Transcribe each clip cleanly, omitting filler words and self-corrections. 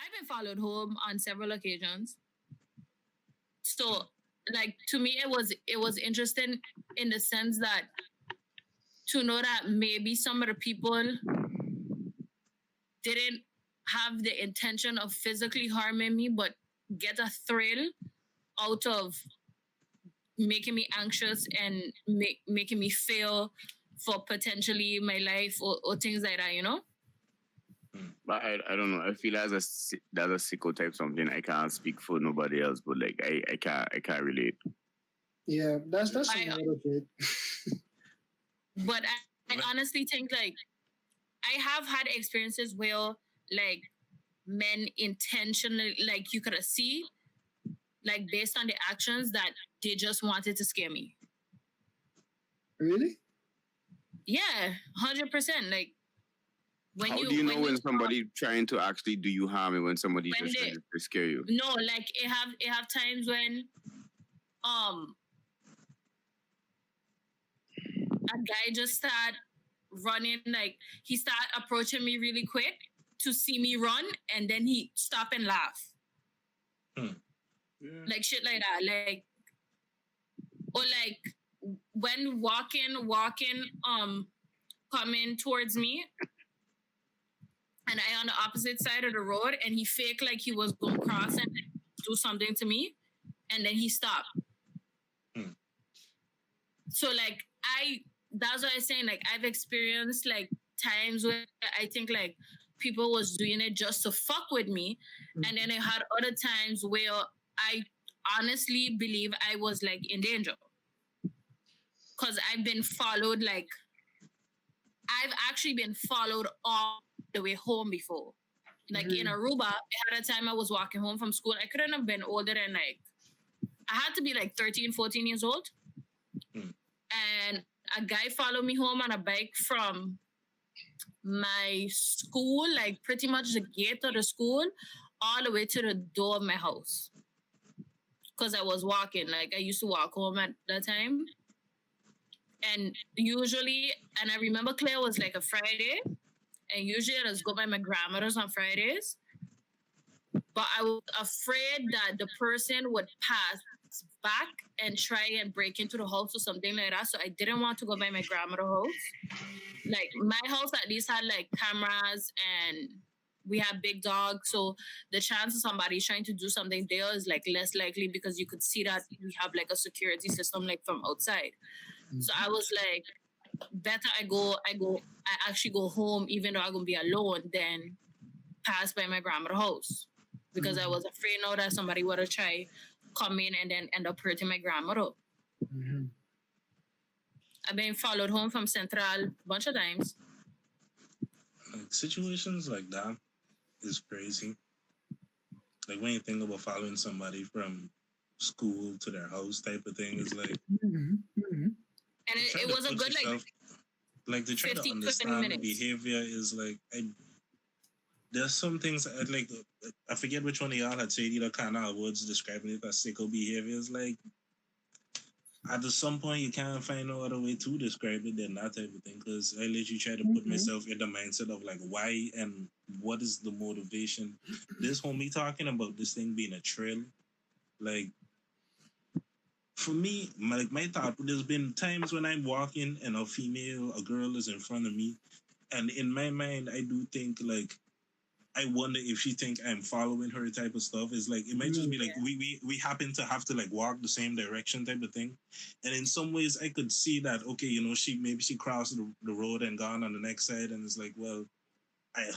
I've been followed home on several occasions. So, like, to me, it was interesting in the sense that to know that maybe some of the people didn't have the intention of physically harming me, but get a thrill out of making me anxious and making me feel for potentially my life or things like that, you know? But I don't know. I feel that's a sicko type something. I can't speak for nobody else, but like I can't relate. Yeah, that's a lot of it. But I honestly think like I have had experiences where like men intentionally, like you could see, like based on the actions that they just wanted to scare me. Really? Yeah, 100%. Like when How do you know when somebody trying to actually do you harm and when somebody just trying to scare you? No, like it have times when a guy just start running, like he start approaching me really quick to see me run, and then he stop and laugh. Yeah. Like shit like that. Like or like when walking, coming towards me, and I on the opposite side of the road, and he fake like he was going to cross and do something to me, and then he stopped. So like that's what I'm saying. Like I've experienced like times where I think like people was doing it just to fuck with me, and then I had other times where I honestly believe I was like in danger because I've been followed. Like I've actually been followed all the way home before. Like in Aruba, I had a time I was walking home from school. I couldn't have been older than like I had to be like 13, 14 years old. And a guy followed me home on a bike from my school, like pretty much the gate of the school, all the way to the door of my house. Because I was walking, like I used to walk home at that time. And usually, and I remember Claire was like a Friday, and usually I just go by my grandmother's on Fridays. But I was afraid that the person would pass back and try and break into the house or something like that. So I didn't want to go by my grandmother's house. Like my house at least had like cameras and we had big dogs. So the chance of somebody trying to do something there is like less likely because you could see that we have like a security system like from outside. So I was like, better I actually go home even though I'm gonna be alone than pass by my grandmother's house. Because I was afraid now that somebody would have tried come in and then end up hurting my grandmother. I've been followed home from Central a bunch of times. Like situations like that is crazy. Like when you think about following somebody from school to their house type of thing, is like and it was a good like to try to understand the behavior is like there's some things like I forget which one of y'all had said either kind of words describing it as sicko behaviors. Like at some point you can't find no other way to describe it than that type of thing. Because I literally try to put myself in the mindset of like why and what is the motivation. This homie talking about this thing being a trail. Like for me, my thought, there's been times when I'm walking and a girl is in front of me, and in my mind I do think like I wonder if she think I'm following her type of stuff. Is like it might just be like we happen to have to like walk the same direction type of thing. And in some ways I could see that, okay, you know, she crossed the road and gone on the next side, and it's like, well, I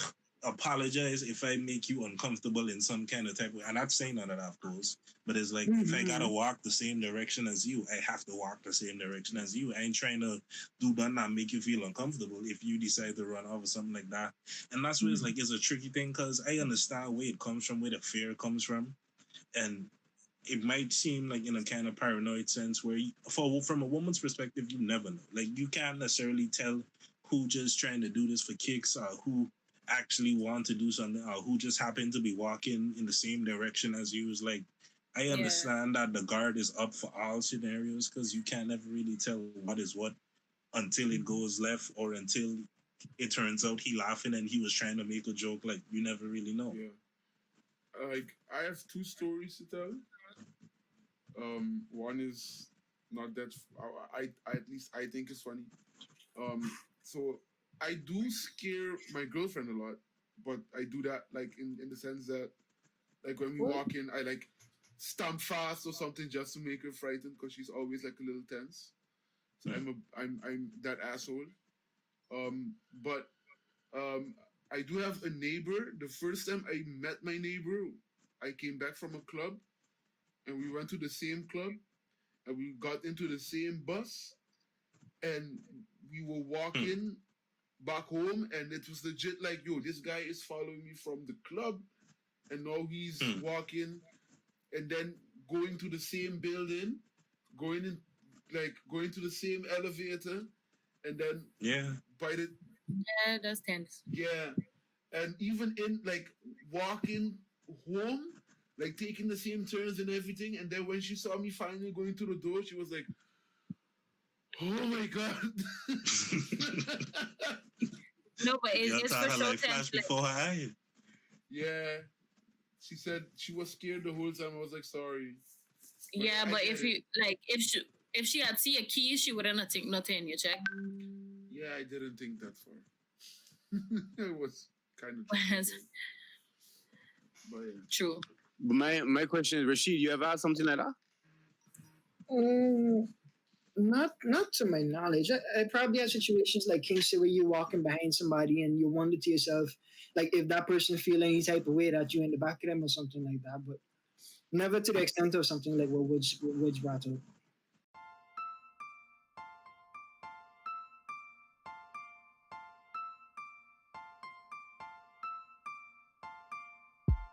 apologize if I make you uncomfortable in some kind of type of, I'm not saying none of that, of course, but it's like if I gotta walk the same direction as you, I have to walk the same direction as you. I ain't trying to do that and make you feel uncomfortable if you decide to run off or something like that. And that's where it's like it's a tricky thing, because I understand where it comes from, where the fear comes from, and it might seem like in a kind of paranoid sense where from a woman's perspective, you never know. Like you can't necessarily tell who just trying to do this for kicks or who actually want to do something or who just happen to be walking in the same direction as you. Is like I understand that the guard is up for all scenarios, because you can't ever really tell what is what until it goes left or until it turns out he laughing and he was trying to make a joke. Like you never really know. like I have two stories to tell. One is not that I at least I think is funny. So I do scare my girlfriend a lot, but I do that like in the sense that like when we walk in, I like stamp fast or something just to make her frightened because she's always like a little tense. So I'm that asshole. But I do have a neighbor. The first time I met my neighbor, I came back from a club, and we went to the same club, and we got into the same bus, and we were walking back home, and it was legit like, yo, this guy is following me from the club, and now he's walking, and then going to the same building, going in, like going to the same elevator, and then by the that's tense. yeah, and even in like walking home, like taking the same turns and everything, and then when she saw me finally going to the door, she was like, "Oh my god!" No, but it's for sure like flash before her eyes. Yeah, she said she was scared the whole time. I was like, "Sorry." Yeah, but if you like, if she had seen a key, she wouldn't have think nothing. You check. Yeah, I didn't think that far. It was kind of but yeah. True. But my question is, Rashid, you ever had something like that? Not to my knowledge. I probably had situations like King said where you're walking behind somebody and you wonder to yourself, like if that person feeling any type of way that you in the back of them or something like that. But never to the extent of something like what Woods brought up.